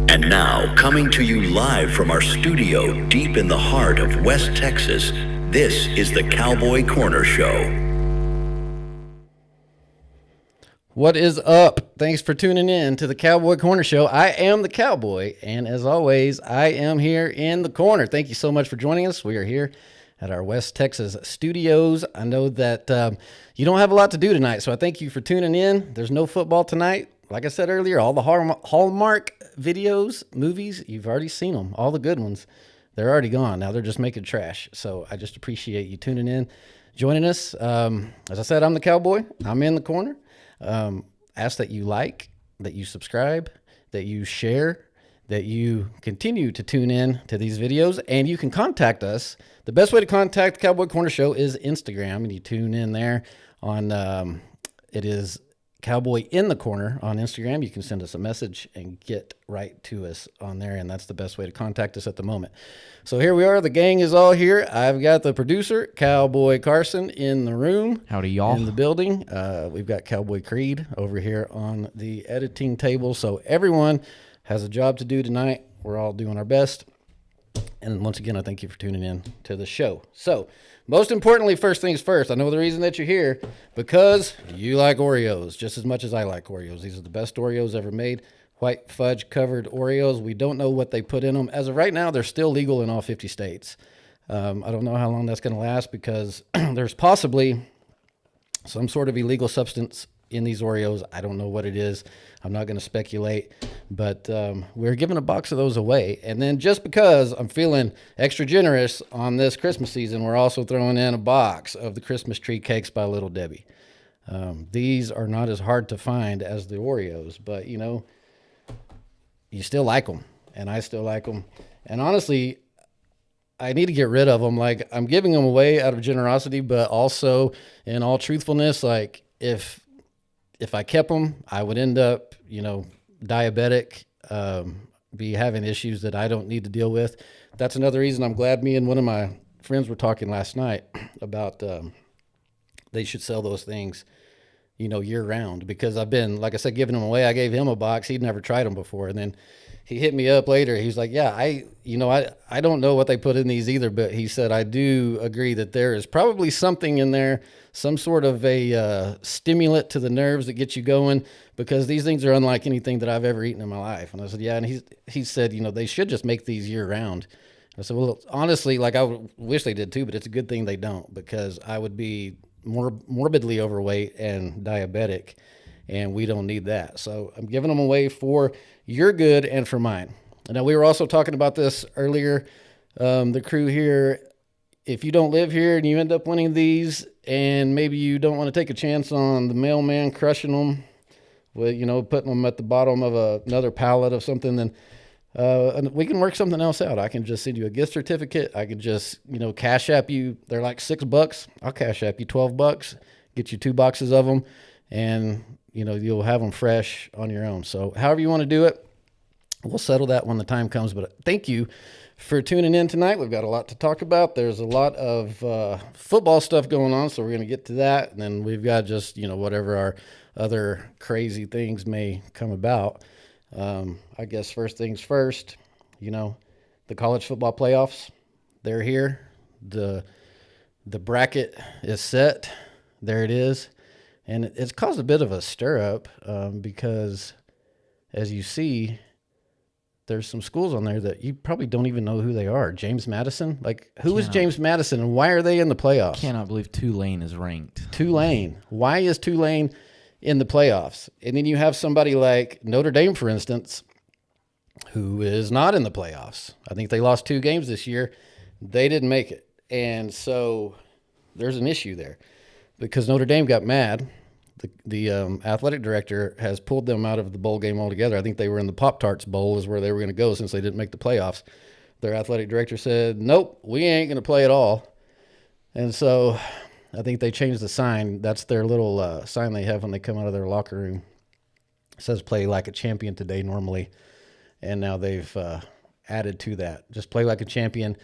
And now, coming to you live from our studio deep in the heart of West Texas, this is the Cowboy Corner Show. What is up? Thanks for tuning in to the Cowboy Corner Show. I am the Cowboy, and as always, I am here in the corner. Thank you so much for joining us. We are here at our West Texas studios. I know that you don't have a lot to do tonight, so I thank you for tuning in. There's no football tonight. Like I said earlier, all the Hallmark videos, movies, you've already seen them. All the good ones, they're already gone. Now they're just making trash. So I just appreciate you tuning in, joining us. As I said, I'm the Cowboy. I'm in the corner. Ask that you like, that you subscribe, that you share, that you continue to tune in to these videos, and you can contact us. The best way to contact the Cowboy Corner Show is Instagram, and you tune in there on, it is Cowboy in the Corner on Instagram. You can send us a message and get right to us on there, and that's the best way to contact us at the moment. So here we are. The gang is all here. I've got the producer, Cowboy Carson, in the room. Howdy, y'all. In the building. We've got Cowboy Creed over here on the editing table. So everyone has a job to do tonight. We're all doing our best. And once again, I thank you for tuning in to the show. So most importantly, first things first, I know the reason that you're here because you like Oreos just as much as I like Oreos. These are the best Oreos ever made. White fudge covered Oreos. We don't know what they put in them. As of right now, they're still legal in all 50 states. I don't know how long that's going to last because there's possibly some sort of illegal substance in these Oreos. I don't know what it is. I'm not going to speculate, but we're giving a box of those away. And then just because I'm feeling extra generous on this Christmas season, we're also throwing in a box of the Christmas tree cakes by Little Debbie. These are not as hard to find as the Oreos, but you know, you still like them, and I still like them. And honestly, I need to get rid of them. Like, I'm giving them away out of generosity, but also in all truthfulness, like if I kept them, I would end up, you know, diabetic, be having issues that I don't need to deal with. That's another reason I'm glad me and one of my friends were talking last night about they should sell those things, you know, year round, because I've been, like I said, giving them away. I gave him a box. He'd never tried them before. And then he hit me up later. He was like, yeah, I don't know what they put in these either, but he said, I do agree that there is probably something in there, some sort of a stimulant to the nerves that gets you going, because these things are unlike anything that I've ever eaten in my life. And I said, yeah. And he said, you know, they should just make these year round. I said, well, honestly, like wish they did too, but it's a good thing they don't, because I would be more morbidly overweight and diabetic, and we don't need that. So I'm giving them away for your good and for mine. Now, we were also talking about this earlier. The crew here, if you don't live here and you end up winning these, and maybe you don't want to take a chance on the mailman crushing them with, you know, putting them at the bottom of another pallet of something, then we can work something else out. I can just send you a gift certificate. I can just, you know, cash app you. They're like $6. I'll cash app you $12, get you 2 boxes of them, and, you know, you'll have them fresh on your own. So however you want to do it, we'll settle that when the time comes. But thank you for tuning in tonight. We've got a lot to talk about. There's a lot of football stuff going on, so we're going to get to that. And then we've got just, you know, whatever our other crazy things may come about. I guess first things first, you know, the college football playoffs, they're here. The bracket is set. There it is. And it's caused a bit of a stir up because, as you see, there's some schools on there that you probably don't even know who they are. James Madison? Like, who is James Madison, and why are they in the playoffs? Cannot believe Tulane is ranked. Tulane. Why is Tulane in the playoffs? And then you have somebody like Notre Dame, for instance, who is not in the playoffs. I think they lost 2 games this year. They didn't make it. And so there's an issue there because Notre Dame got mad. The athletic director has pulled them out of the bowl game altogether. I think they were in the Pop-Tarts Bowl is where they were going to go since they didn't make the playoffs. Their athletic director said, nope, we ain't going to play at all. And so I think they changed the sign. That's their little sign they have when they come out of their locker room. It says play like a champion today normally. And now they've added to that. Just play like a champion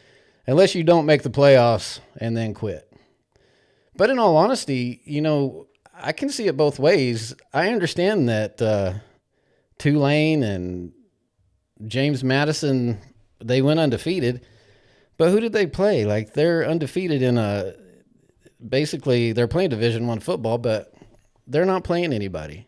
unless you don't make the playoffs and then quit. But in all honesty, you know, I can see it both ways. I understand that Tulane and James Madison, they went undefeated, but who did they play? Like, they're undefeated in basically they're playing Division I football, but they're not playing anybody.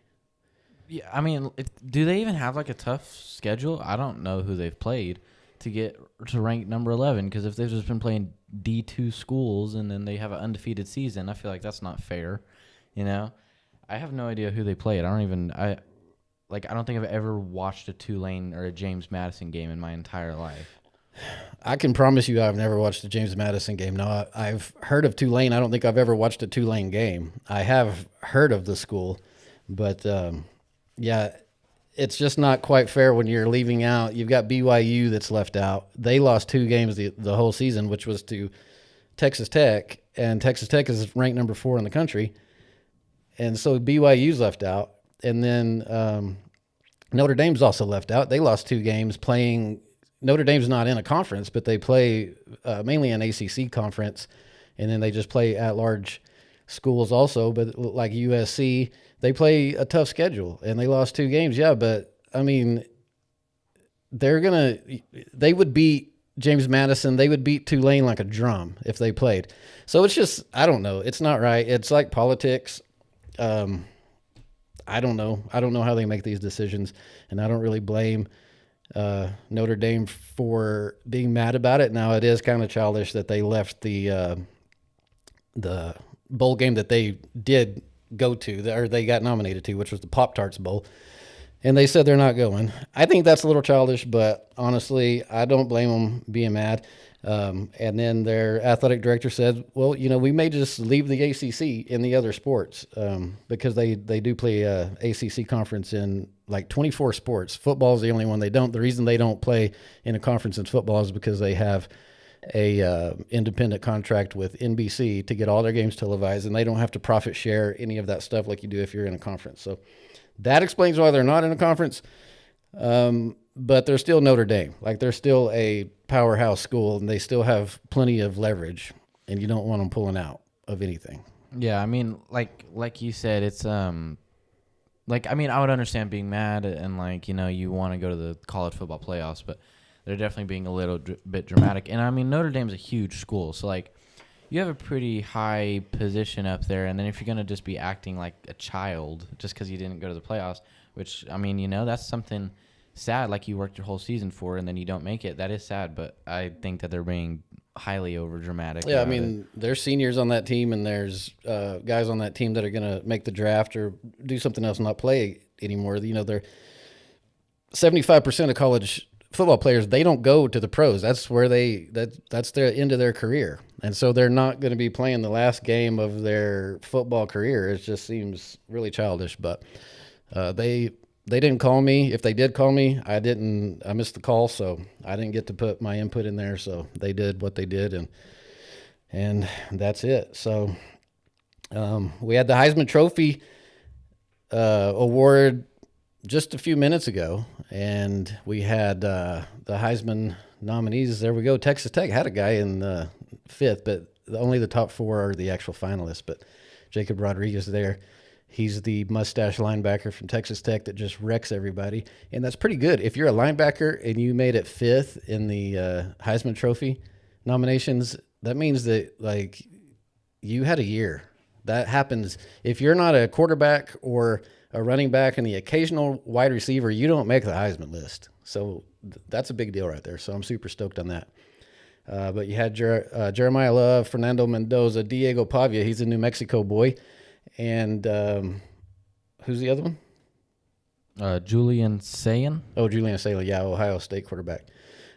Yeah, I mean, do they even have like a tough schedule? I don't know who they've played to get to rank number 11, because if they've just been playing D2 schools and then they have an undefeated season, I feel like that's not fair. You know, I have no idea who they played. I don't think I've ever watched a Tulane or a James Madison game in my entire life. I can promise you I've never watched a James Madison game. No, I've heard of Tulane. I don't think I've ever watched a Tulane game. I have heard of the school, but yeah, it's just not quite fair when you're leaving out. You've got BYU that's left out. They lost 2 games the whole season, which was to Texas Tech, and Texas Tech is ranked number 4 in the country. And so BYU's left out. And then Notre Dame's also left out. They lost 2 games playing. Notre Dame's not in a conference, but they play mainly an ACC conference, and then they just play at-large schools also. But like USC, they play a tough schedule, and they lost 2 games. Yeah, but, I mean, they would beat James Madison. They would beat Tulane like a drum if they played. So it's just, I don't know. It's not right. It's like politics. I don't know. I don't know how they make these decisions, and I don't really blame Notre Dame for being mad about it. Now, it is kind of childish that they left the bowl game that they did go to, or they got nominated to, which was the Pop-Tarts Bowl, and they said they're not going. I think that's a little childish, but honestly, I don't blame them being mad. And then their athletic director said, well, we may just leave the ACC in the other sports because they do play a ACC conference in like 24 sports. Football is the only one they don't. The reason they don't play in a conference in football is because they have a independent contract with NBC to get all their games televised, and they don't have to profit share any of that stuff like you do if you're in a conference. So that explains why they're not in a conference. But they're still Notre Dame. Like, they're still a powerhouse school, and they still have plenty of leverage, and you don't want them pulling out of anything. Yeah, I mean, like you said, it's I would understand being mad and you want to go to the college football playoffs, but they're definitely being a little bit dramatic. And I mean, Notre Dame's a huge school, so you have a pretty high position up there, and then if you're gonna just be acting like a child just because you didn't go to the playoffs, which I mean, that's something sad, like you worked your whole season for and then you don't make it. That is sad, but I think that they're being highly over dramatic. Yeah, I mean, there's seniors on that team, and there's guys on that team that are going to make the draft or do something else and not play anymore. They're 75% of college football players, they don't go to the pros. That's where that's their end of their career. And so they're not going to be playing the last game of their football career. It just seems really childish, but they didn't call me. If they did call me, I missed the call, so I didn't get to put my input in there. So they did what they did, and that's it. So we had the Heisman Trophy award just a few minutes ago, and we had the Heisman nominees. There we go. Texas Tech had a guy in 5th, but only the top 4 are the actual finalists. But Jacob Rodriguez there. He's the mustache linebacker from Texas Tech that just wrecks everybody. And that's pretty good. If you're a linebacker and you made it 5th in the Heisman Trophy nominations, that means that, you had a year. That happens. If you're not a quarterback or a running back and the occasional wide receiver, you don't make the Heisman list. So that's a big deal right there. So I'm super stoked on that. But you had Jeremiah Love, Fernando Mendoza, Diego Pavia. He's a New Mexico boy. And who's the other one? Julian Sayin. Oh, Julian Sayin, yeah, Ohio State quarterback.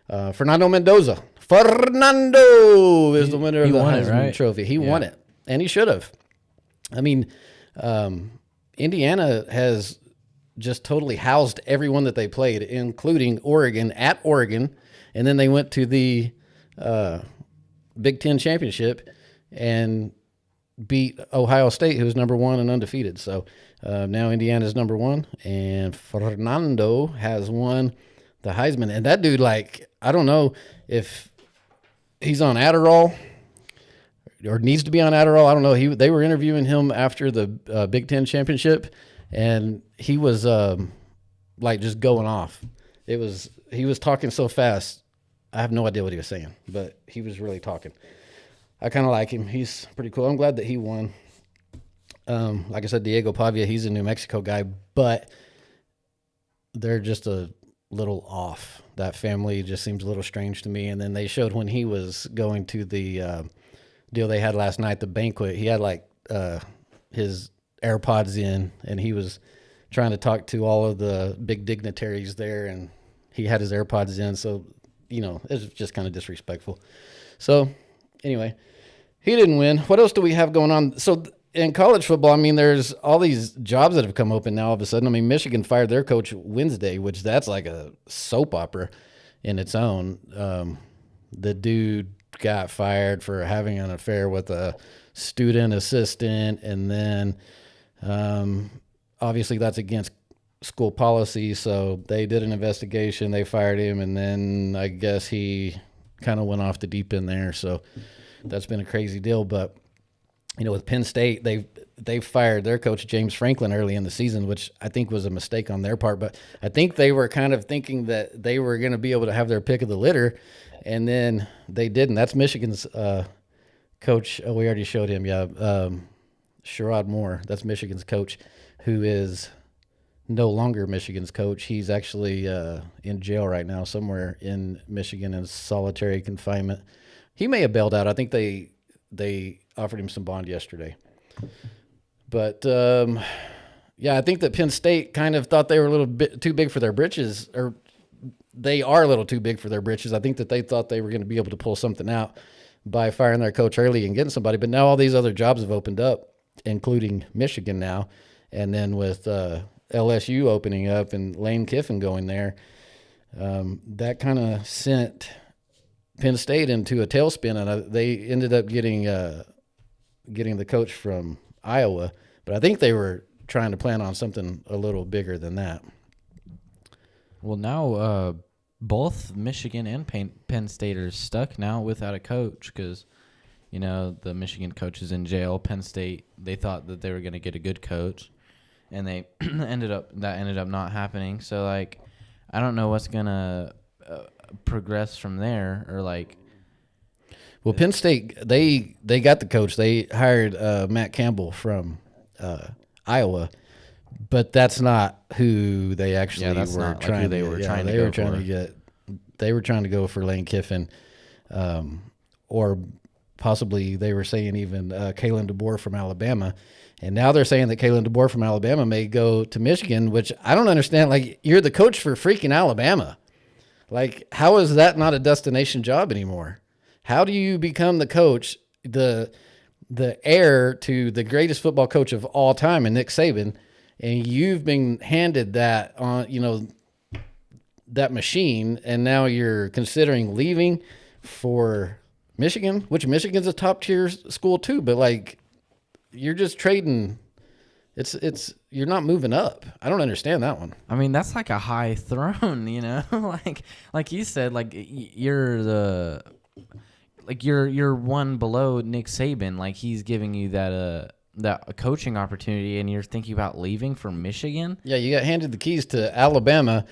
Fernando Mendoza. Fernando is the winner of the Heisman Trophy. He won it, and he should have. I mean, Indiana has just totally housed everyone that they played, including Oregon, at Oregon, and then they went to the Big Ten championship and beat Ohio State, who's number 1 and undefeated. So now Indiana's number 1, and Fernando has won the Heisman. And that dude, I don't know if he's on Adderall or needs to be on Adderall. I don't know. They were interviewing him after the Big Ten championship, and he was just going off. he was talking so fast. I have no idea what he was saying, but he was really talking. I kind of like him. He's pretty cool. I'm glad that he won. Like I said, Diego Pavia, he's a New Mexico guy, but they're just a little off. That family just seems a little strange to me. And then they showed when he was going to the deal they had last night, the banquet, he had like his AirPods in, and he was trying to talk to all of the big dignitaries there, and he had his AirPods in. So, it's just kind of disrespectful. So anyway, he didn't win. What else do we have going on? So in college football, I mean, there's all these jobs that have come open now all of a sudden. I mean, Michigan fired their coach Wednesday, which that's like a soap opera in its own. The dude got fired for having an affair with a student assistant, and then obviously that's against school policy, so they did an investigation, they fired him, and then I guess he kind of went off the deep end there. So that's been a crazy deal. But with Penn State, they fired their coach James Franklin early in the season, which I think was a mistake on their part. But I think they were kind of thinking that they were going to be able to have their pick of the litter, and then they didn't. That's Michigan's coach. Oh, we already showed him. Yeah, Sherrod Moore. That's Michigan's coach, who is no longer Michigan's coach. He's actually in jail right now somewhere in Michigan in solitary confinement. He may have bailed out. I think they offered him some bond yesterday. But, I think that Penn State kind of thought they were a little bit too big for their britches, or they are a little too big for their britches. I think that they thought they were going to be able to pull something out by firing their coach early and getting somebody. But now all these other jobs have opened up, including Michigan now. And then with LSU opening up and Lane Kiffin going there, that kind of sent Penn State into a tailspin, and they ended up getting the coach from Iowa. But I think they were trying to plan on something a little bigger than that. Well, now both Michigan and Penn State are stuck now without a coach because, the Michigan coach is in jail. Penn State, they thought that they were going to get a good coach, and they ended up not happening. So, I don't know what's going to progress from there, or Well, Penn State, they got the coach. They hired Matt Campbell from Iowa, but that's not who they actually were trying to get. They were trying to go for Lane Kiffin, or possibly they were saying even Kalen DeBoer from Alabama. And now they're saying that Kalen DeBoer from Alabama may go to Michigan, which I don't understand. You're the coach for freaking Alabama. How is that not a destination job anymore? How do you become the coach, the heir to the greatest football coach of all time, and Nick Saban, and you've been handed that on, that machine, and now you're considering leaving for Michigan, which Michigan's a top tier school too, but you're just trading. You're not moving up. I don't understand that one. I mean, that's like a high throne, like you said, you're one below Nick Saban. He's giving you that coaching opportunity, and you're thinking about leaving for Michigan. Yeah, you got handed the keys to Alabama,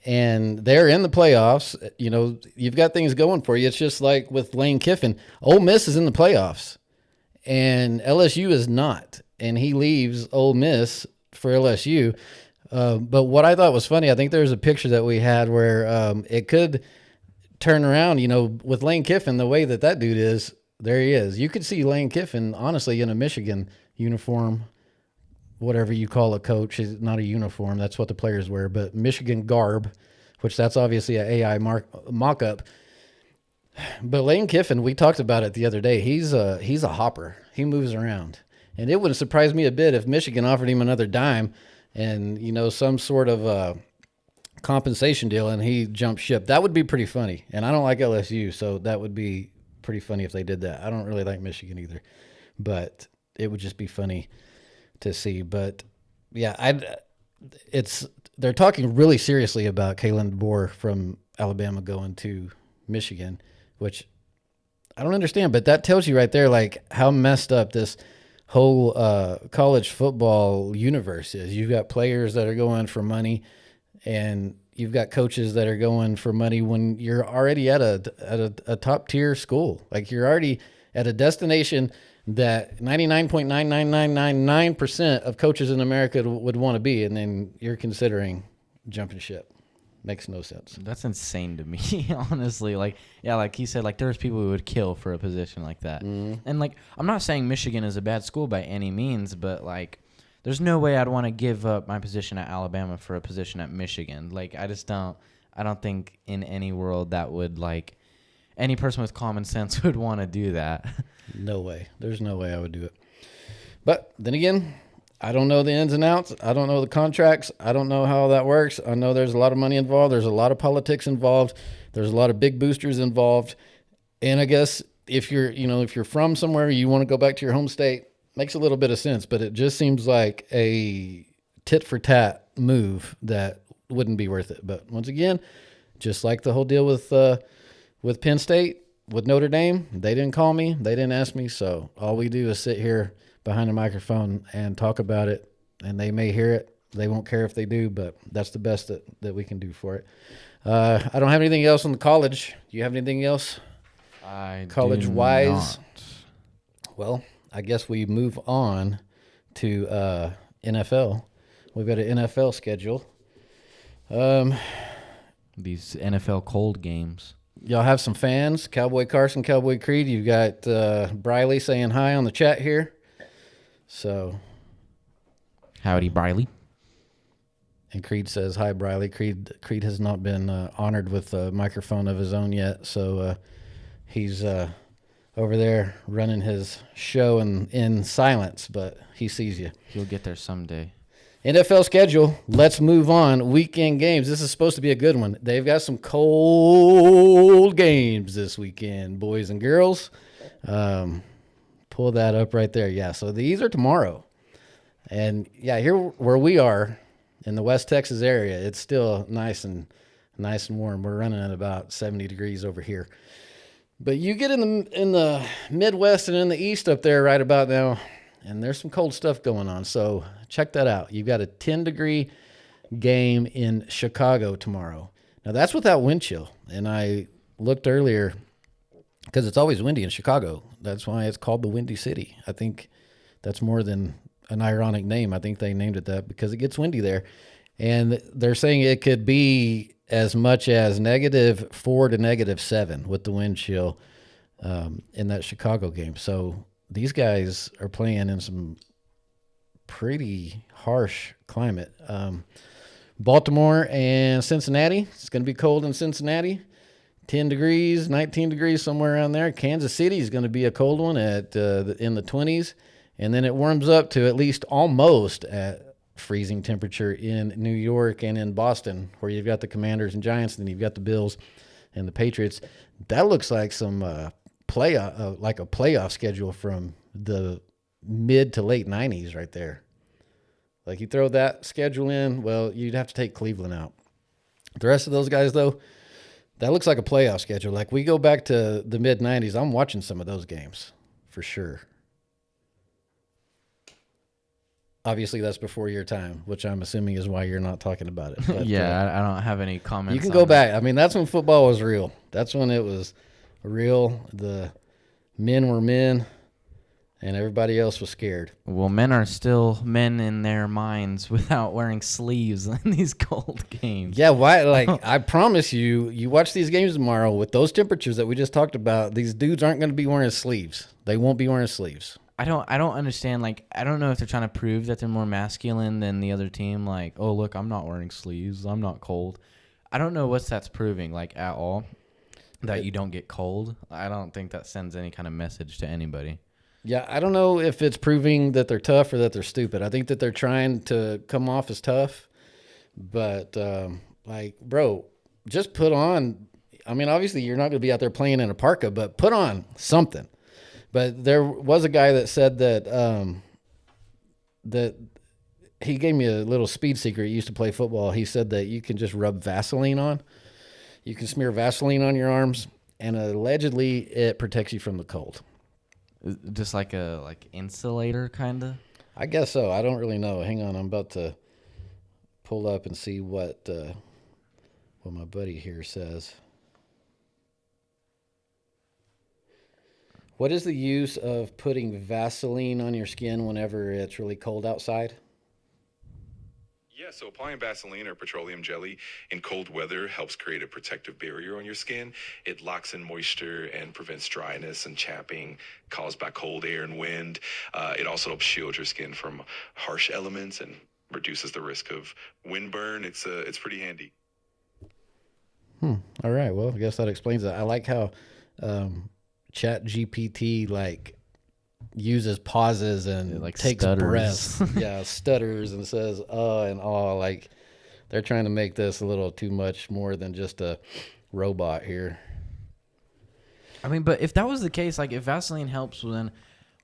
and they're in the playoffs. You've got things going for you. It's just like with Lane Kiffin. Ole Miss is in the playoffs, and LSU is not. And he leaves Ole Miss for LSU. But what I thought was funny, I think there was a picture that we had where it could turn around, with Lane Kiffin, the way that dude is, there he is. You could see Lane Kiffin, honestly, in a Michigan uniform, whatever you call a coach. It's not a uniform. That's what the players wear. But Michigan garb, which that's obviously an AI mock-up. But Lane Kiffin, we talked about it the other day. He's a hopper. He moves around. And it wouldn't surprise me a bit if Michigan offered him another dime and, some sort of compensation deal, and he jumped ship. That would be pretty funny. And I don't like LSU, so that would be pretty funny if they did that. I don't really like Michigan either, but it would just be funny to see. But, yeah, they're talking really seriously about Kalen DeBoer from Alabama going to Michigan, which I don't understand. But that tells you right there, how messed up this whole college football universe is. You've got players that are going for money, and you've got coaches that are going for money when you're already at a top tier school. Like you're already at a destination that 99.99999% of coaches in America would want to be, and then you're considering jumping ship. Makes no sense. That's insane to me, honestly. Like, yeah, like he said, like there's people who would kill for a position like that. And like, I'm not saying Michigan is a bad school by any means, but like, there's no way I'd want to give up my position at Alabama for a position at Michigan. Like, I don't think in any world that would, like, any person with common sense would want to do that. No way. There's no way I would do it. But then again, I don't know the ins and outs. I don't know the contracts. I don't know how that works. I know there's a lot of money involved. There's a lot of politics involved. There's a lot of big boosters involved. And I guess if you're from somewhere, you want to go back to your home state, makes a little bit of sense, but it just seems like a tit for tat move that wouldn't be worth it. But once again, just like the whole deal with Penn State, with Notre Dame, they didn't call me, they didn't ask me, so all we do is sit here behind a microphone and talk about it, and they may hear it. They won't care if they do, but that's the best that we can do for it. I don't have anything else on the college. Do you have anything else? College-wise? Well, I guess we move on to NFL. We've got an NFL schedule. These NFL cold games. Y'all have some fans. Cowboy Carson, Cowboy Creed. You've got Briley saying hi on the chat here. So, howdy, Briley. And Creed says hi, Briley. Creed has not been honored with a microphone of his own yet, so he's over there running his show in silence, but he sees you. He'll get there someday. NFL schedule. Let's move on. Weekend games. This is supposed to be a good one. They've got some cold games this weekend, boys and girls. Pull that up right there. Yeah, so these are tomorrow. And, yeah, here where we are in the West Texas area, it's still nice and warm. We're running at about 70 degrees over here. But you get in the Midwest and in the East up there right about now, and there's some cold stuff going on. So check that out. You've got a 10-degree game in Chicago tomorrow. Now, that's without wind chill. And I looked earlier because it's always windy in Chicago. That's why it's called the Windy City. I think that's more than an ironic name. I think they named it that because it gets windy there. And they're saying it could be as much as -4 to -7 with the wind chill in that Chicago game. So these guys are playing in some pretty harsh climate. Baltimore and Cincinnati. It's going to be cold in Cincinnati. 10 degrees, 19 degrees, somewhere around there. Kansas City is going to be a cold one in the 20s. And then it warms up to at least almost at freezing temperature in New York and in Boston, where you've got the Commanders and Giants, and you've got the Bills and the Patriots. That looks like some playoff schedule from the mid to late 90s right there. Like you throw that schedule in, well, you'd have to take Cleveland out. The rest of those guys, though, that looks like a playoff schedule. Like we go back to the mid 90s, I'm watching some of those games for sure. Obviously, that's before your time, which I'm assuming is why you're not talking about it. But, yeah, I don't have any comments. You can go back. I mean, that's when football was real. That's when it was real. The men were men, and everybody else was scared. Well, men are still men in their minds without wearing sleeves in these cold games. Yeah, why? Like I promise you, you watch these games tomorrow with those temperatures that we just talked about. These dudes aren't going to be wearing sleeves. They won't be wearing sleeves. I don't understand. Like, I don't know if they're trying to prove that they're more masculine than the other team. Like, oh, look, I'm not wearing sleeves. I'm not cold. I don't know what that's proving, like, at all, that you don't get cold. I don't think that sends any kind of message to anybody. Yeah, I don't know if it's proving that they're tough or that they're stupid. I think that they're trying to come off as tough. But, like, bro, just put on. I mean, obviously, you're not going to be out there playing in a parka, but put on something. But there was a guy that said that that he gave me a little speed secret. He used to play football. He said that you can just rub Vaseline on. You can smear Vaseline on your arms, and allegedly it protects you from the cold. Just like a insulator kind of? I guess so. I don't really know. Hang on. I'm about to pull up and see what what my buddy here says. What is the use of putting Vaseline on your skin whenever it's really cold outside? Yeah, so applying Vaseline or petroleum jelly in cold weather helps create a protective barrier on your skin. It locks in moisture and prevents dryness and chapping caused by cold air and wind. It also helps shield your skin from harsh elements and reduces the risk of windburn. It's pretty handy. All right. Well, I guess that explains it. I like how Chat GPT uses pauses and It, takes stutters. breaths. Yeah, stutters and says and like they're trying to make this a little too much more than just a robot here. I mean, but if that was the case, if Vaseline helps, well, then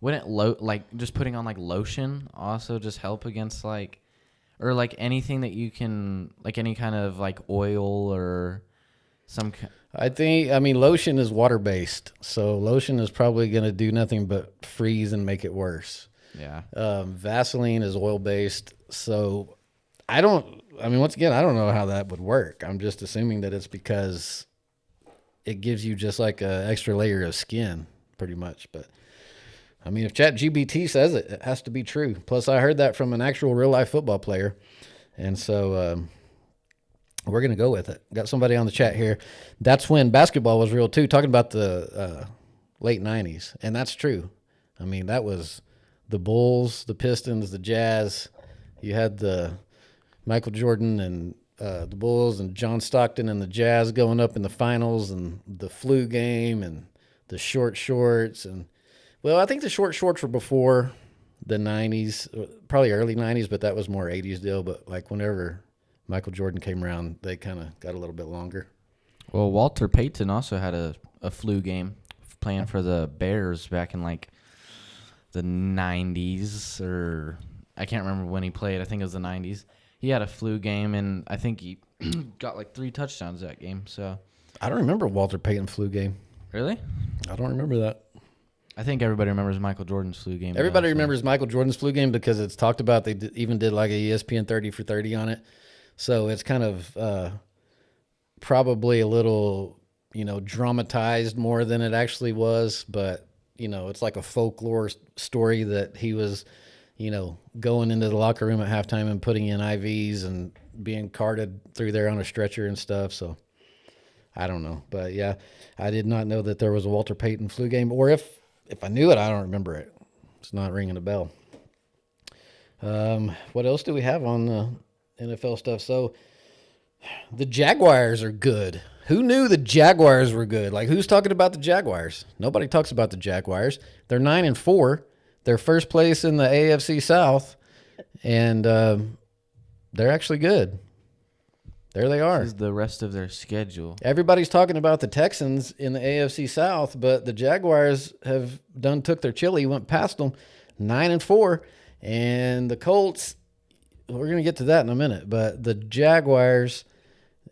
wouldn't just putting on lotion also just help against or anything that you can any kind of oil or some. I mean, lotion is water-based, so lotion is probably going to do nothing but freeze and make it worse. Yeah. Vaseline is oil-based, so once again, I don't know how that would work. I'm just assuming that it's because it gives you just an extra layer of skin, pretty much. But, I mean, if ChatGPT says it, it has to be true. Plus, I heard that from an actual real-life football player, and so we're going to go with it. Got somebody on the chat here. That's when basketball was real, too, talking about the late 90s. And that's true. I mean, that was the Bulls, the Pistons, the Jazz. You had the Michael Jordan and the Bulls and John Stockton and the Jazz going up in the finals, and the flu game and the short shorts. And, well, I think the short shorts were before the 90s, probably early 90s, but that was more 80s deal. But, whenever Michael Jordan came around, they kind of got a little bit longer. Well, Walter Payton also had a flu game playing for the Bears back in the 90s, or I can't remember when he played. I think it was the 90s. He had a flu game, and I think he got 3 touchdowns that game. So I don't remember Walter Payton flu game. Really? I don't remember that. I think everybody remembers Michael Jordan's flu game. Everybody remembers Michael Jordan's flu game because it's talked about. They even did a ESPN 30 for 30 on it. So it's kind of probably a little, dramatized more than it actually was. But, it's like a folklore story that he was, going into the locker room at halftime and putting in IVs and being carted through there on a stretcher and stuff. So I don't know. But, yeah, I did not know that there was a Walter Payton flu game. Or if I knew it, I don't remember it. It's not ringing a bell. What else do we have on the NFL stuff? So the Jaguars are good. Who knew the Jaguars were good? Who's talking about the Jaguars? Nobody talks about the Jaguars. They're 9-4. They're first place in the AFC South, and they're actually good. There they are. This is the rest of their schedule. Everybody's talking about the Texans in the AFC South, but the Jaguars have took their chili, went past them, 9-4, and the Colts. We're going to get to that in a minute, but the Jaguars,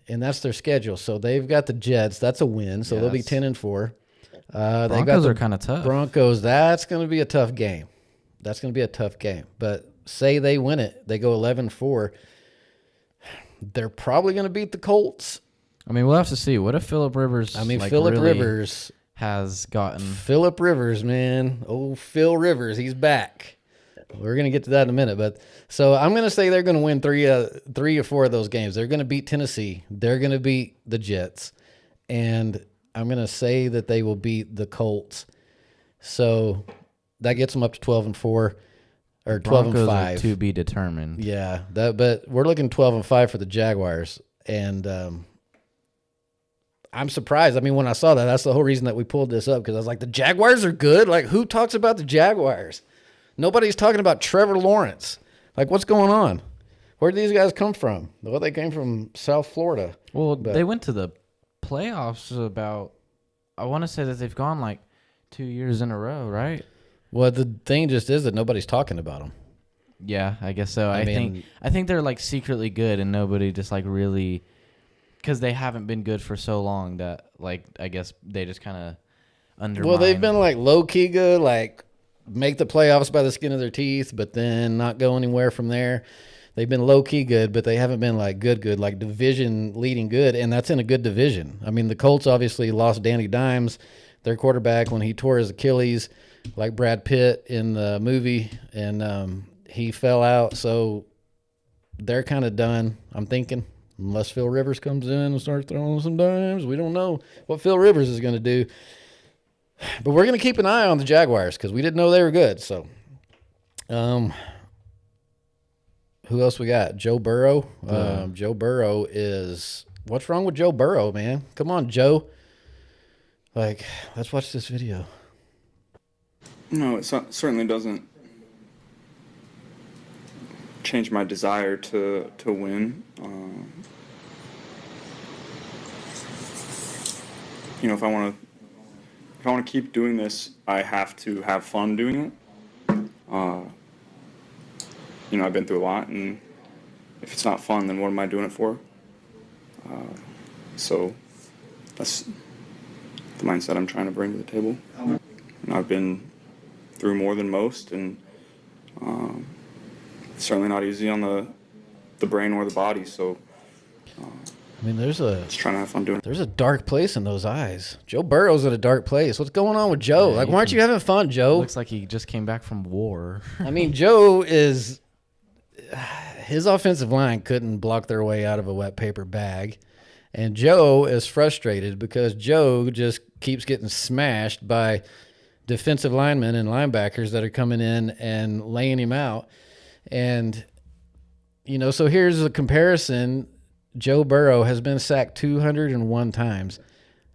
and that's their schedule. So they've got the Jets. That's a win. So they'll be 10-4. Broncos are kind of tough. Broncos, that's going to be a tough game. But say they win it, they go 11-4. They're probably going to beat the Colts. I mean, we'll have to see. What if Phillip Rivers? Phillip Rivers has gotten. Phillip Rivers, man. Oh, Phil Rivers, he's back. We're going to get to that in a minute. But so I'm going to say they're going to win three or four of those games. They're going to beat Tennessee. They're going to beat the Jets. And I'm going to say that they will beat the Colts. So that gets them up to 12-4 or 12-5. To be determined. Yeah. But we're looking 12-5 for the Jaguars. And I'm surprised. I mean, when I saw that, that's the whole reason that we pulled this up, because I was like, the Jaguars are good? Who talks about the Jaguars? Nobody's talking about Trevor Lawrence. What's going on? Where did these guys come from? Well, they came from South Florida. Well, they went to the playoffs I want to say that they've gone 2 years in a row, right? Well, the thing just is that nobody's talking about them. Yeah, I guess so. I think they're secretly good, and nobody just really, because they haven't been good for so long that I guess they just kind of undermine. Well, they've been low key good, make the playoffs by the skin of their teeth, but then not go anywhere from there. They've been low key good, but they haven't been like good, like division leading good, and that's in a good division. I mean, the Colts obviously lost Danny Dimes, their quarterback, when he tore his Achilles, like Brad Pitt in the movie, and he fell out. So they're kind of done, I'm thinking, unless Phil Rivers comes in and starts throwing some dimes. We don't know what Phil Rivers is going to do. But we're going to keep an eye on the Jaguars because we didn't know they were good. So, who else we got? Joe Burrow. Joe Burrow is – what's wrong with Joe Burrow, man? Come on, Joe. Like, let's watch this video. No, it certainly doesn't change my desire to win. If I want to keep doing this, I have to have fun doing it. I've been through a lot, and if it's not fun, then what am I doing it for? So that's the mindset I'm trying to bring to the table. I've been through more than most, and it's certainly not easy on the brain or the body. So I mean, just trying to have fun doing it. There's a dark place in those eyes. Joe Burrow's in a dark place. What's going on with Joe? Yeah, like, why aren't you having fun, Joe? Looks like he just came back from war. I mean, Joe is his offensive line couldn't block their way out of a wet paper bag. And Joe is frustrated because Joe just keeps getting smashed by defensive linemen and linebackers that are coming in and laying him out. And, so here's a comparison. Joe Burrow has been sacked 201 times.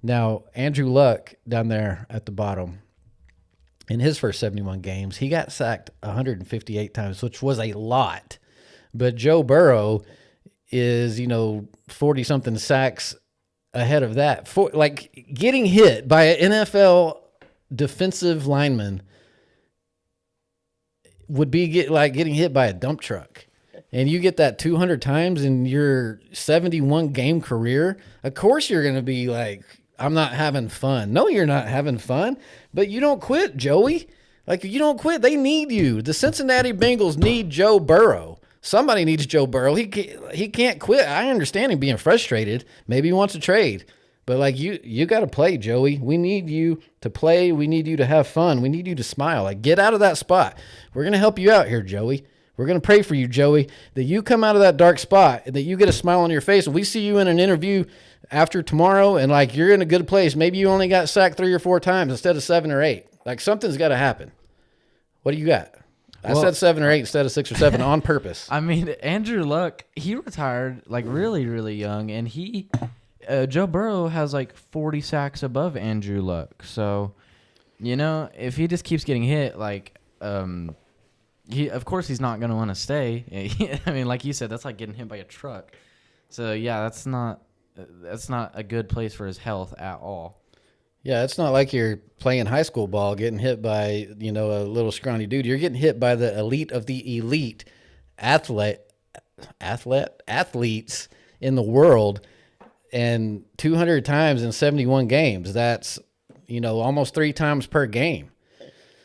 Now, Andrew Luck down there at the bottom, in his first 71 games, he got sacked 158 times, which was a lot. But Joe Burrow is, 40-something sacks ahead of that. Getting hit by an NFL defensive lineman would be like getting hit by a dump truck. And you get that 200 times in your 71-game career, of course you're going to be like, I'm not having fun. No, you're not having fun, but you don't quit, Joey. Like, you don't quit. They need you. The Cincinnati Bengals need Joe Burrow. Somebody needs Joe Burrow. He can't quit. I understand him being frustrated. Maybe he wants to trade. But, like, you got to play, Joey. We need you to play. We need you to have fun. We need you to smile. Like, get out of that spot. We're going to help you out here, Joey. We're going to pray for you, Joey, that you come out of that dark spot, that you get a smile on your face, and we see you in an interview after tomorrow, and, like, you're in a good place. Maybe you only got sacked 3 or 4 times instead of 7 or 8. Like, something's got to happen. What do you got? I said 7 or 8 instead of 6 or 7 on purpose. I mean, Andrew Luck, he retired, like, really, really young, and Joe Burrow has, like, 40 sacks above Andrew Luck. So, if he just keeps getting hit, like, of course he's not going to want to stay. I mean, like you said, that's like getting hit by a truck. So, yeah, that's not a good place for his health at all. Yeah, it's not like you're playing high school ball, getting hit by, a little scrawny dude. You're getting hit by the elite of the elite athletes in the world, and 200 times in 71 games. That's, almost 3 times per game.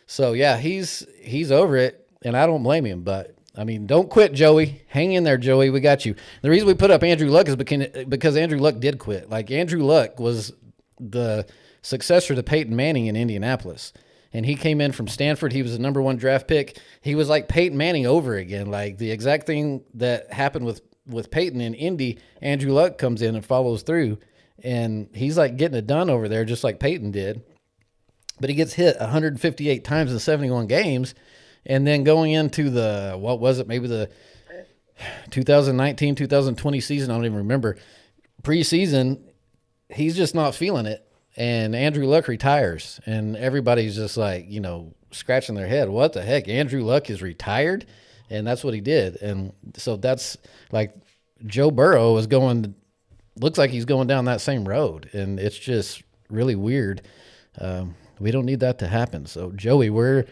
So, yeah, he's over it. And I don't blame him, but, I mean, don't quit, Joey. Hang in there, Joey. We got you. The reason we put up Andrew Luck is because Andrew Luck did quit. Like, Andrew Luck was the successor to Peyton Manning in Indianapolis. And he came in from Stanford. He was the number 1 draft pick. He was like Peyton Manning over again. Like, the exact thing that happened with Peyton in Indy, Andrew Luck comes in and follows through. And he's, like, getting it done over there just like Peyton did. But he gets hit 158 times in 71 games. And then going into maybe the 2019, 2020 season, I don't even remember, preseason, he's just not feeling it. And Andrew Luck retires. And everybody's just like, scratching their head. What the heck? Andrew Luck is retired? And that's what he did. And so that's like Joe Burrow looks like he's going down that same road. And it's just really weird. We don't need that to happen. So, Joey, we're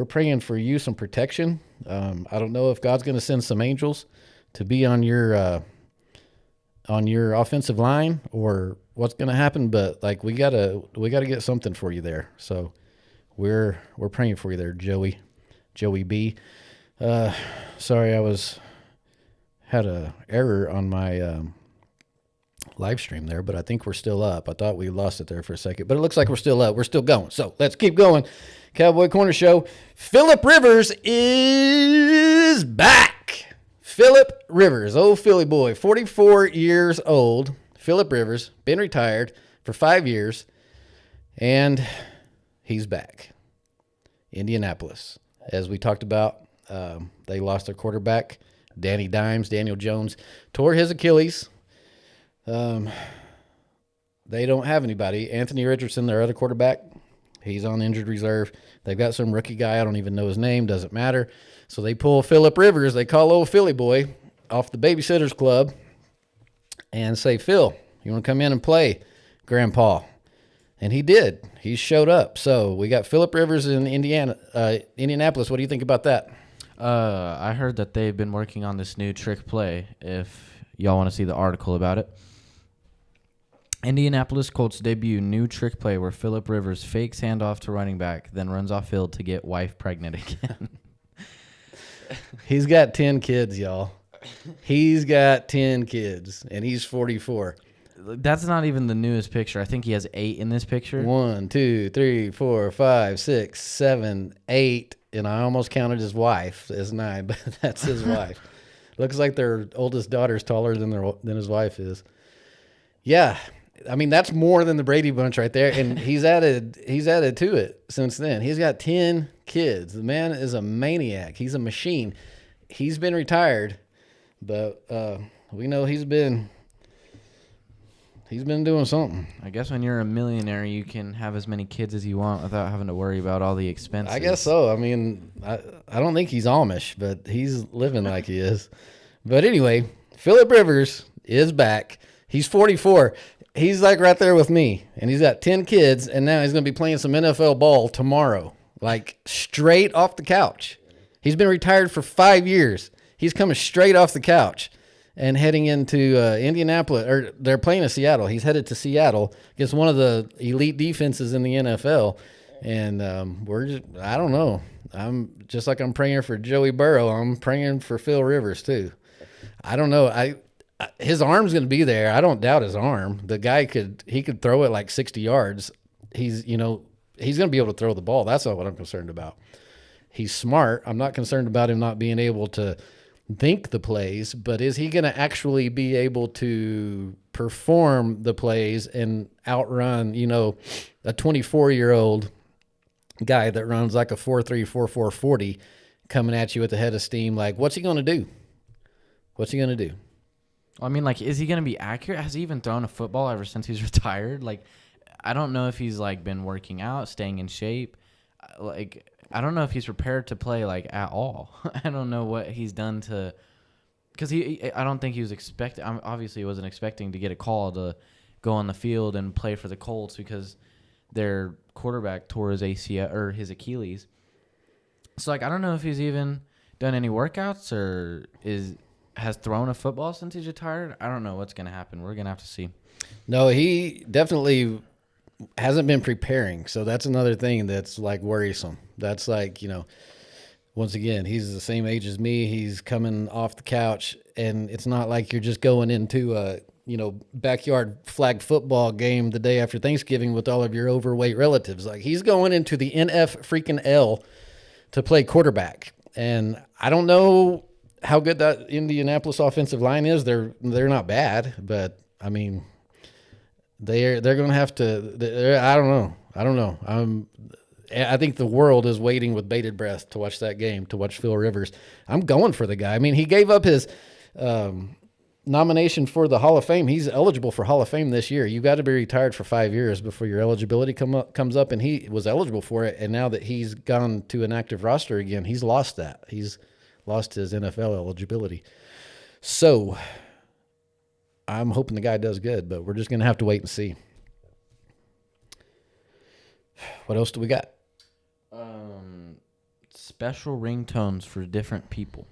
praying for you some protection. I don't know if God's going to send some angels to be on your offensive line or what's going to happen, but like we gotta get something for you there. So we're praying for you there, Joey B. Sorry, I was had a error on my live stream there, but I think we're still up. I thought we lost it there for a second, but it looks like we're still up. We're still going. So let's keep going. Cowboy Corner Show. Phillip Rivers is back. Phillip Rivers, old Philly boy, 44 years old. Phillip Rivers, been retired for 5 years, and he's back. Indianapolis. As we talked about, they lost their quarterback, Daniel Jones, tore his Achilles. They don't have anybody. Anthony Richardson, their other quarterback, he's on injured reserve. They've got some rookie guy. I don't even know his name. Doesn't matter. So they pull Phillip Rivers. They call old Philly boy off the Babysitters Club and say, Phil, you want to come in and play, Grandpa? And he did. He showed up. So we got Phillip Rivers in Indianapolis. What do you think about that? I heard that they've been working on this new trick play, if y'all want to see the article about it. Indianapolis Colts debut new trick play where Phillip Rivers fakes handoff to running back, then runs off field to get wife pregnant again. He's got 10 kids, y'all. He's got 10 kids, and he's 44. That's not even the newest picture. I think he has 8 in this picture. 1, 2, 3, 4, 5, 6, 7, 8, and I almost counted his wife as 9, but that's his wife. Looks like their oldest daughter's taller than his wife is. Yeah, I mean that's more than the Brady Bunch right there, and he's added to it since then. He's got 10 kids. The man is a maniac. He's a machine. He's been retired, but we know he's been doing something. I guess when you're a millionaire, you can have as many kids as you want without having to worry about all the expenses. I guess so. I mean, I don't think he's Amish, but he's living like he is. But anyway, Phillip Rivers is back. He's 44. He's like right there with me, and he's got 10 kids, and now he's going to be playing some NFL ball tomorrow, like straight off the couch. He's been retired for 5 years. He's coming straight off the couch and heading into Indianapolis, or they're playing in Seattle. He's headed to Seattle against one of the elite defenses in the NFL. And I don't know. I'm just like I'm praying for Joey Burrow. I'm praying for Phil Rivers too. I don't know. His arm's going to be there. I don't doubt his arm. The guy could throw it like 60 yards. He's going to be able to throw the ball. That's not what I'm concerned about. He's smart. I'm not concerned about him not being able to think the plays, but is he going to actually be able to perform the plays and outrun, a 24-year-old guy that runs like a 4.3, 4.4 40 coming at you at the head of steam? Like, what's he going to do? What's he going to do? I mean, like, is he going to be accurate? Has he even thrown a football ever since he's retired? Like, I don't know if he's, like, been working out, staying in shape. Like, I don't know if he's prepared to play, like, at all. I don't know what he's done to – because I don't think he was expecting – obviously he wasn't expecting to get a call to go on the field and play for the Colts because their quarterback tore his ACL or his Achilles. So, like, I don't know if he's even done any workouts or has thrown a football since he's retired. I don't know what's going to happen. We're going to have to see. No, he definitely hasn't been preparing. So that's another thing that's like worrisome. That's like, once again, he's the same age as me. He's coming off the couch, and it's not like you're just going into a, backyard flag football game the day after Thanksgiving with all of your overweight relatives. Like, he's going into the NFL to play quarterback. And I don't know how good that Indianapolis offensive line is. They're not bad, but I mean, they're going to have to. I don't know. I think the world is waiting with bated breath to watch that game, to watch Phil Rivers. I'm going for the guy. I mean, he gave up his nomination for the Hall of Fame. He's eligible for Hall of Fame this year. You got to be retired for 5 years before your eligibility comes up, and he was eligible for it. And now that he's gone to an active roster again, he's lost that. He's lost his NFL eligibility. So I'm hoping the guy does good, but we're just going to have to wait and see. What else do we got? Special ringtones for different people.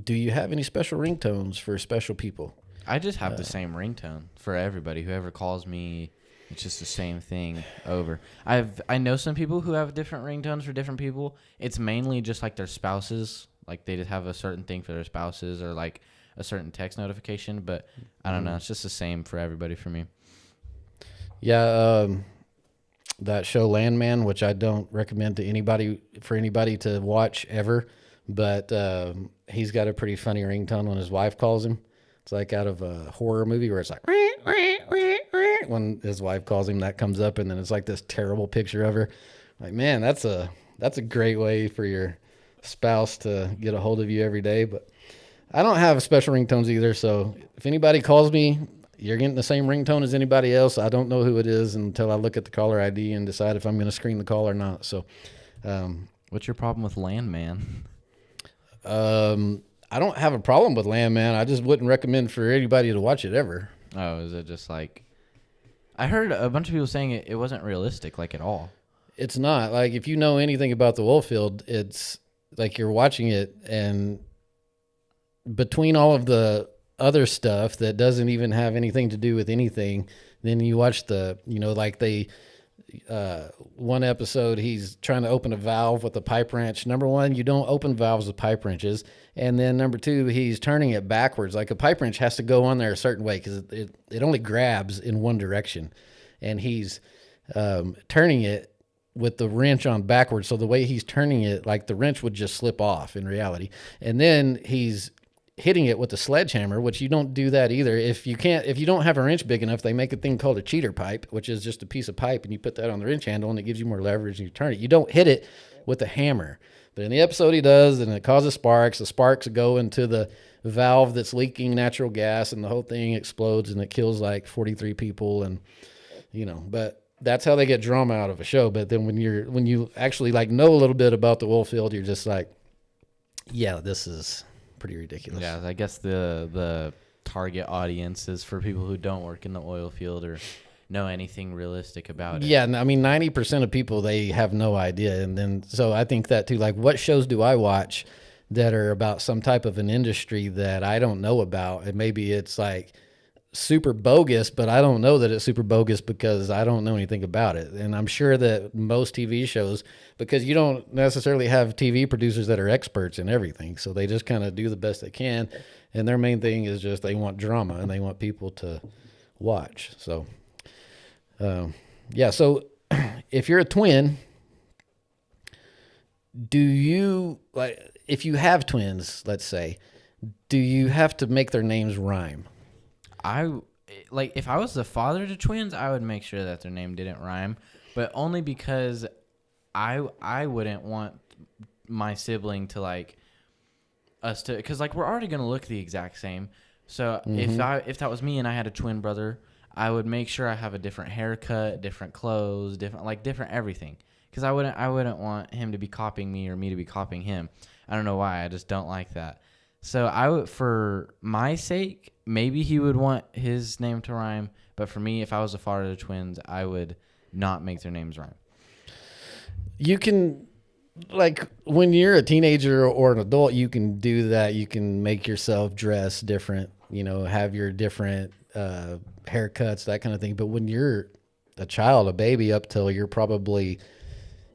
Do you have any special ringtones for special people? I just have the same ringtone for everybody. Whoever calls me, it's just the same thing over. I know some people who have different ringtones for different people. It's mainly just like their spouses, Like they just have a certain thing for their spouses or like a certain text notification. But I don't know. It's just the same for everybody for me. Yeah, that show Landman, which I don't recommend to anybody to watch ever, but he's got a pretty funny ringtone when his wife calls him. It's like out of a horror movie where it's like when his wife calls him, that comes up, and then it's like this terrible picture of her. Like, man, that's a great way for your spouse to get a hold of you every day. But I don't have special ringtones either, so if anybody calls me, you're getting the same ringtone as anybody else. I don't know who it is until I look at the caller ID and decide if I'm going to screen the call or not. So, What's your problem with Landman? I don't have a problem with Landman. I just wouldn't recommend for anybody to watch it ever. Oh, is it just like... I heard a bunch of people saying it wasn't realistic, like, at all. It's not. Like, if you know anything about the oil field, it's like you're watching it, and between all of the other stuff that doesn't even have anything to do with anything, then you watch the, like one episode, he's trying to open a valve with a pipe wrench. Number one, you don't open valves with pipe wrenches. And then number two, he's turning it backwards. Like a pipe wrench has to go on there a certain way because it only grabs in one direction. And he's turning it with the wrench on backwards. So the way he's turning it, like the wrench would just slip off in reality. And then he's hitting it with a sledgehammer, which you don't do that either. If you don't have a wrench big enough, they make a thing called a cheater pipe, which is just a piece of pipe, and you put that on the wrench handle and it gives you more leverage and you turn it. You don't hit it with a hammer. But in the episode he does, and it causes sparks. The sparks go into the valve that's leaking natural gas, and the whole thing explodes, and it kills like 43 people. And but that's how they get drama out of a show. But then when you actually like know a little bit about the oil field, you're just like, yeah, this is pretty ridiculous. Yeah, I guess the target audience is for people who don't work in the oil field or know anything realistic about it. Yeah, I mean, 90% of people, they have no idea. And then, so I think that too, like, what shows do I watch that are about some type of an industry that I don't know about? And maybe it's like super bogus, but I don't know that it's super bogus because I don't know anything about it. And I'm sure that most TV shows, because you don't necessarily have TV producers that are experts in everything, so they just kind of do the best they can. And their main thing is just they want drama and they want people to watch. So, yeah. So if you're a twin, do you, like, if you have twins, let's say, do you have to make their names rhyme? If I was the father to twins, I would make sure that their name didn't rhyme, but only because I wouldn't want my sibling to like us to, because like we're already gonna look the exact same. So if that was me and I had a twin brother, I would make sure I have a different haircut, different clothes, different everything, because I wouldn't want him to be copying me or me to be copying him. I don't know why, I just don't like that. So I would, for my sake, maybe he would want his name to rhyme, but for me, if I was a father of twins, I would not make their names rhyme. You can, like, when you're a teenager or an adult, you can do that. You can make yourself dress different, have your different haircuts, that kind of thing. But when you're a child, a baby, up till you're probably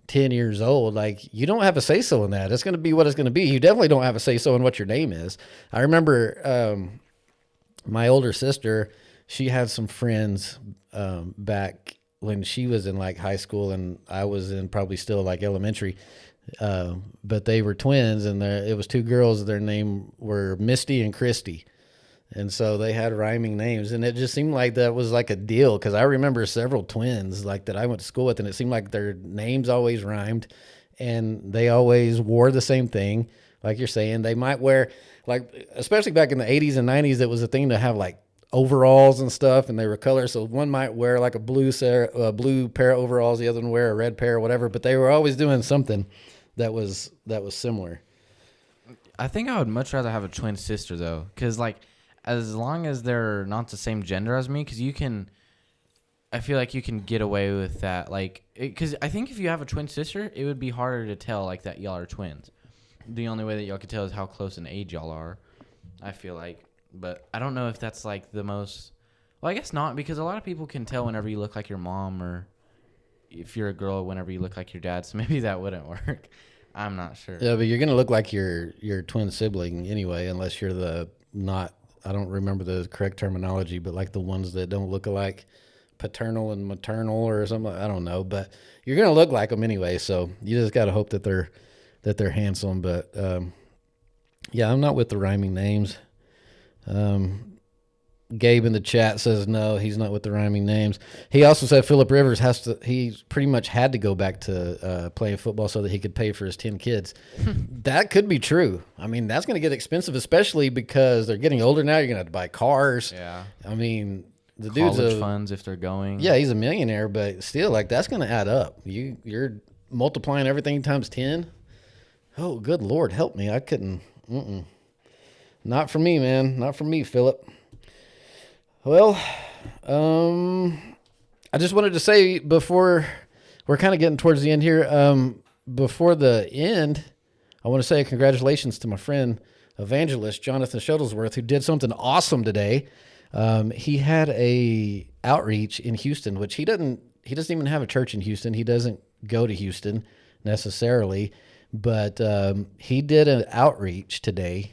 10 years old, like, you don't have a say-so in that. It's going to be what it's going to be. You definitely don't have a say-so in what your name is. I remember my older sister, she had some friends back when she was in like high school and I was in probably still like elementary, but they were twins, and it was two girls. Their name were Misty and Christy. And so they had rhyming names, and it just seemed like that was like a deal, because I remember several twins like that I went to school with, and it seemed like their names always rhymed, and they always wore the same thing. Like you're saying, they might wear, like, especially back in the 80s and 90s, it was a thing to have like overalls and stuff, and they were colors. So one might wear like a blue pair of overalls, the other one wear a red pair or whatever, but they were always doing something that was similar. I think I would much rather have a twin sister though, because like, as long as they're not the same gender as me, because I feel like you can get away with that. Like, because I think if you have a twin sister, it would be harder to tell like that y'all are twins. The only way that y'all could tell is how close in age y'all are, I feel like. But I don't know if that's like the most, well, I guess not, because a lot of people can tell whenever you look like your mom, or if you're a girl, whenever you look like your dad. So maybe that wouldn't work. I'm not sure. Yeah, but you're gonna look like your twin sibling anyway, unless you're the not. I don't remember the correct terminology, but like the ones that don't look alike, paternal and maternal or something. I don't know, but you're gonna look like them anyway. So you just gotta hope that they're handsome. But yeah, I'm not with the rhyming names. Gabe in the chat says no, he's not with the rhyming names. He also said Phillip Rivers he's pretty much had to go back to playing football so that he could pay for his 10 kids. That could be true. I mean, that's going to get expensive, especially because they're getting older now. You're going to have to buy cars. Yeah. I mean, the College dude's funds if they're going. yeah, he's a millionaire, but still, like, that's going to add up. You're multiplying everything times 10. Oh, good Lord, help me. I couldn't. Not for me, man. Not for me, Phillip. Well, I just wanted to say before we're kind of getting towards the end here, before the end, I want to say congratulations to my friend evangelist Jonathan Shuttlesworth, who did something awesome today. He had a outreach in Houston, which he doesn't even have a church in Houston. He doesn't go to Houston necessarily, but he did an outreach today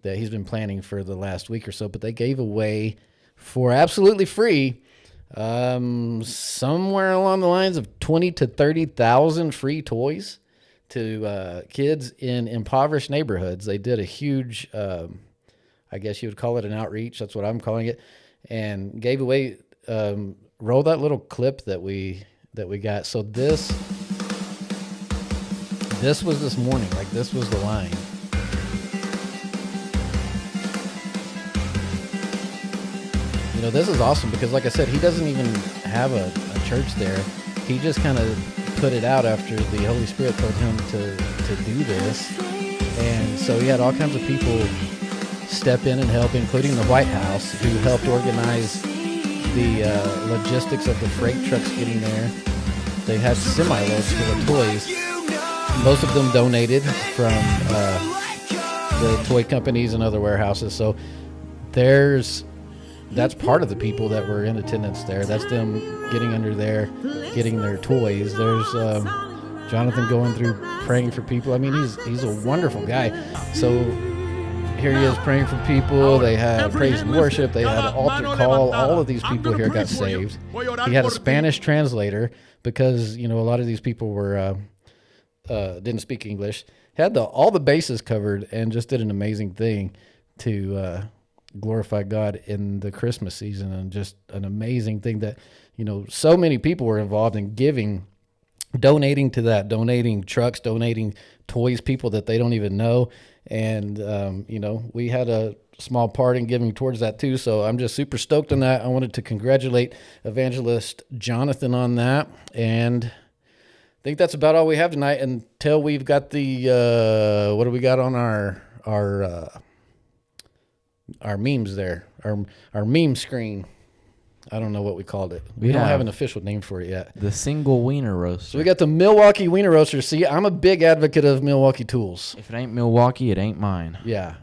that he's been planning for the last week or so, but they gave away for absolutely free, somewhere along the lines of 20 to 30,000 free toys to kids in impoverished neighborhoods. They did a huge, I guess you would call it an outreach. That's what I'm calling it, and gave away. Roll that little clip that we got. So this was this morning. Like, this was the line. You know, this is awesome because, like I said, he doesn't even have a church there. He just kind of put it out after the Holy Spirit told him to do this. And so he had all kinds of people step in and help, including the White House, who helped organize the logistics of the freight trucks getting there. They had semi-loads full of toys. Most of them donated from the toy companies and other warehouses. So that's part of the people that were in attendance there. That's them getting under there, getting their toys. There's Jonathan going through praying for people. I mean, he's a wonderful guy. So here he is praying for people. They had praise and worship. They had an altar call. All of these people here got saved. He had a Spanish translator because, you know, a lot of these people were didn't speak English. Had all the bases covered and just did an amazing thing to glorify God in the Christmas season, and just an amazing thing that, you know, so many people were involved in donating to that, donating trucks, donating toys, people that they don't even know. And, you know, we had a small part in giving towards that too. So I'm just super stoked on that. I wanted to congratulate Evangelist Jonathan on that. And I think that's about all we have tonight until we've got the, what do we got on our memes there, our meme screen. I don't know what we called it. We don't have an official name for it yet. The single wiener roaster. So we got the Milwaukee Wiener Roaster. See, I'm a big advocate of Milwaukee tools. If it ain't Milwaukee, it ain't mine. Yeah.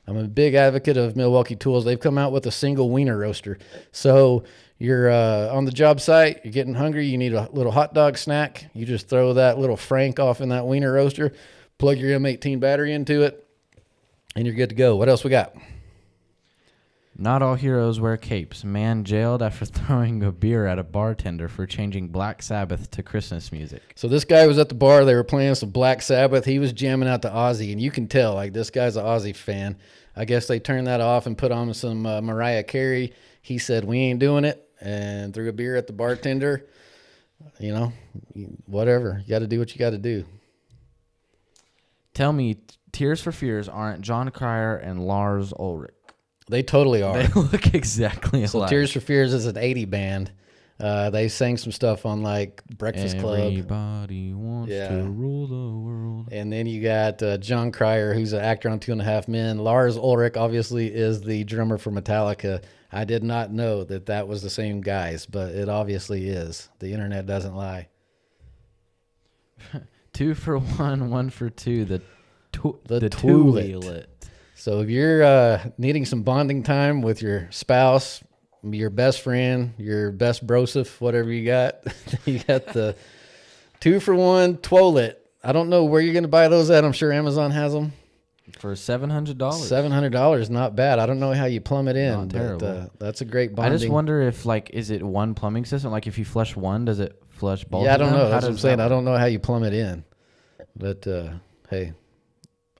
I'm a big advocate of Milwaukee tools. They've come out with a single wiener roaster. So you're on the job site, you're getting hungry, you need a little hot dog snack. You just throw that little Frank off in that wiener roaster, plug your M18 battery into it, and you're good to go. What else we got? Not all heroes wear capes. Man jailed after throwing a beer at a bartender for changing Black Sabbath to Christmas music. So this guy was at the bar. They were playing some Black Sabbath. He was jamming out to Ozzy, and you can tell, like, this guy's an Ozzy fan. I guess they turned that off and put on some Mariah Carey. He said, "We ain't doing it," and threw a beer at the bartender. You know, whatever. You got to do what you got to do. Tell me, Tears for Fears aren't John Cryer and Lars Ulrich. They totally are. They look exactly alike. So Tears for Fears is an 80 band. They sang some stuff on, like, Breakfast Club. Everybody wants to rule the world. And then you got John Cryer, who's an actor on 2.5 Men. Lars Ulrich, obviously, is the drummer for Metallica. I did not know that was the same guys, but it obviously is. The internet doesn't lie. 2 for 1, 1 for 2. The Toolet. Toolet. So if you're needing some bonding time with your spouse, your best friend, your best brosif, whatever you got the 2 for 1 Twolet. I don't know where you're going to buy those at. I'm sure Amazon has them. For $700. $700, not bad. I don't know how you plumb it in. Not terrible. But, that's a great bonding. I just wonder if, like, is it one plumbing system? Like, if you flush one, does it flush both? Yeah, I don't of them? know. That's How what I'm does saying. that I don't know how you plumb it in. But, hey,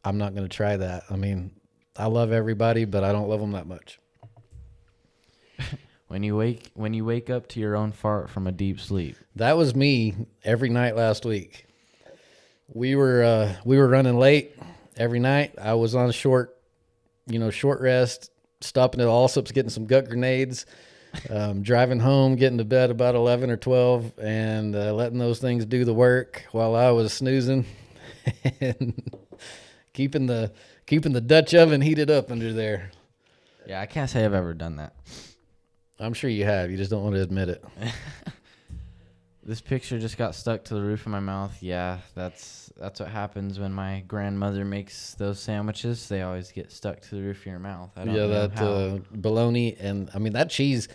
I'm not going to try that. I mean, I love everybody, but I don't love them that much. When you wake up to your own fart from a deep sleep. That was me every night last week. We were running late every night. I was on short rest, stopping at Allsup's, getting some gut grenades, driving home, getting to bed about 11 or 12, and letting those things do the work while I was snoozing and keeping the Dutch oven heated up under there. Yeah, I can't say I've ever done that. I'm sure you have. You just don't want to admit it. This picture just got stuck to the roof of my mouth. Yeah, that's what happens when my grandmother makes those sandwiches. They always get stuck to the roof of your mouth. I don't know that how. bologna, and I mean that cheese,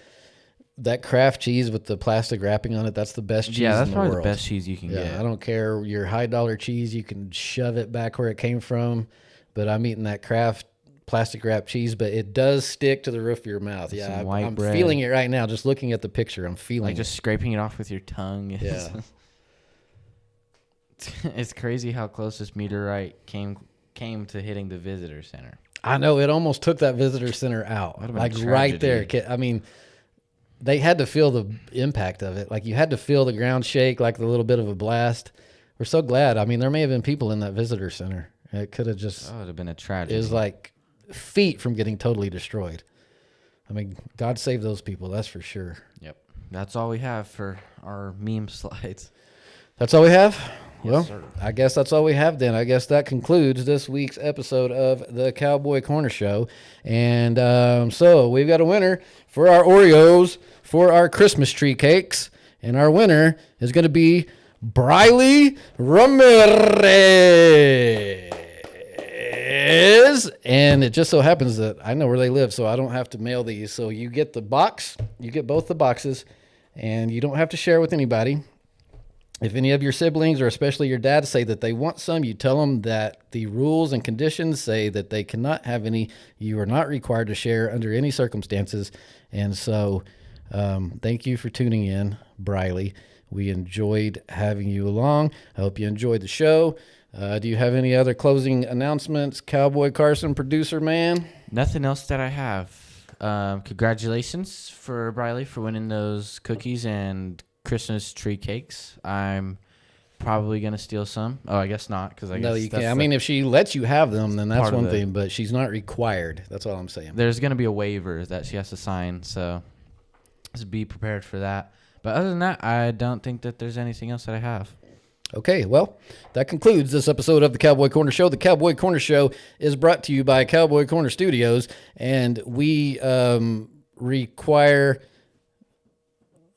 that Kraft cheese with the plastic wrapping on it. That's the best cheese. Yeah, that's in the probably world. the best cheese you can get. I don't care your $high cheese. You can shove it back where it came from, but I'm eating that Kraft plastic wrap cheese, but it does stick to the roof of your mouth. Some Yeah, white I'm bread. feeling it right now. Just looking at the picture, I'm feeling Like just scraping it off with your tongue. Yeah. It's crazy how close this meteorite came to hitting the visitor center. I know it almost took that visitor center out, That'd have been like a right there. tragedy. I mean, they had to feel the impact of it. Like you had to feel the ground shake, like the little bit of a blast. We're so glad. I mean, there may have been people in that visitor center. It could have just. Oh, it would have been a tragedy. It was like feet from getting totally destroyed. I mean, God save those people. That's for sure. Yep. That's all we have for our meme slides. That's all we have? Yes, Well, sir. I guess that's all we have then. I guess that concludes this week's episode of the Cowboy Corner Show. And so we've got a winner for our Oreos, for our Christmas tree cakes. And our winner is going to be Briley Ramirez. And it just so happens that I know where they live, so I don't have to mail these. So you get the box, you get both the boxes, and you don't have to share with anybody. If any of your siblings or especially your dad say that they want some, you tell them that the rules and conditions say that they cannot have any. You are not required to share under any circumstances. And so thank you for tuning in, Briley. We enjoyed having you along. I hope you enjoyed the show. Do you have any other closing announcements, Cowboy Carson, producer man? Nothing else that I have. Congratulations for Briley for winning those cookies and Christmas tree cakes. I'm probably going to steal some. Oh, I guess not, because I guess No, you that's can't. I mean, if she lets you have them, then that's part of one the- thing, but she's not required. That's all I'm saying. there's going to be a waiver that she has to sign, so just be prepared for that. But other than that, I don't think that there's anything else that I have. Okay, well, that concludes this episode of the Cowboy Corner Show. The Cowboy Corner Show is brought to you by Cowboy Corner Studios, and we require...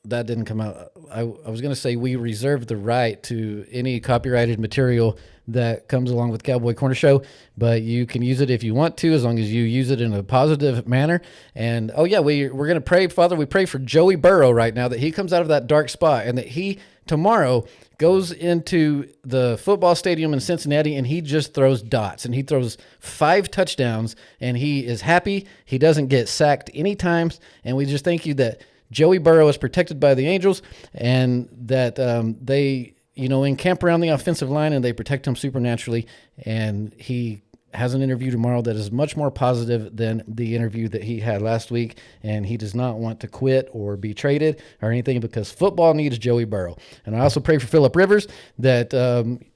That didn't come out. I was going to say we reserve the right to any copyrighted material that comes along with Cowboy Corner Show, but you can use it if you want to, as long as you use it in a positive manner. And, oh, yeah, we're going to pray, Father, we pray for Joey Burrow right now, that he comes out of that dark spot and that he tomorrow goes into the football stadium in Cincinnati and he just throws dots and he throws 5 touchdowns and he is happy. He doesn't get sacked any times. And we just thank you that Joey Burrow is protected by the angels and that they, encamp around the offensive line and they protect him supernaturally. And he has an interview tomorrow that is much more positive than the interview that he had last week. And he does not want to quit or be traded or anything because football needs Joey Burrow. And I also pray for Phillip Rivers that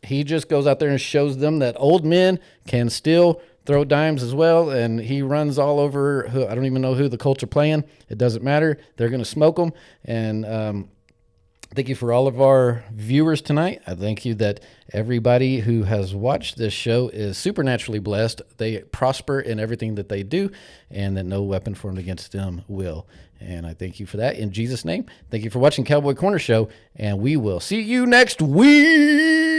he just goes out there and shows them that old men can still throw dimes as well, and he runs all over. I don't even know who the Colts are playing. It doesn't matter. They're going to smoke them. And thank you for all of our viewers tonight. I thank you that everybody who has watched this show is supernaturally blessed. They prosper in everything that they do, and that no weapon formed against them will. And I thank you for that. In Jesus' name, thank you for watching Cowboy Corner Show, and we will see you next week.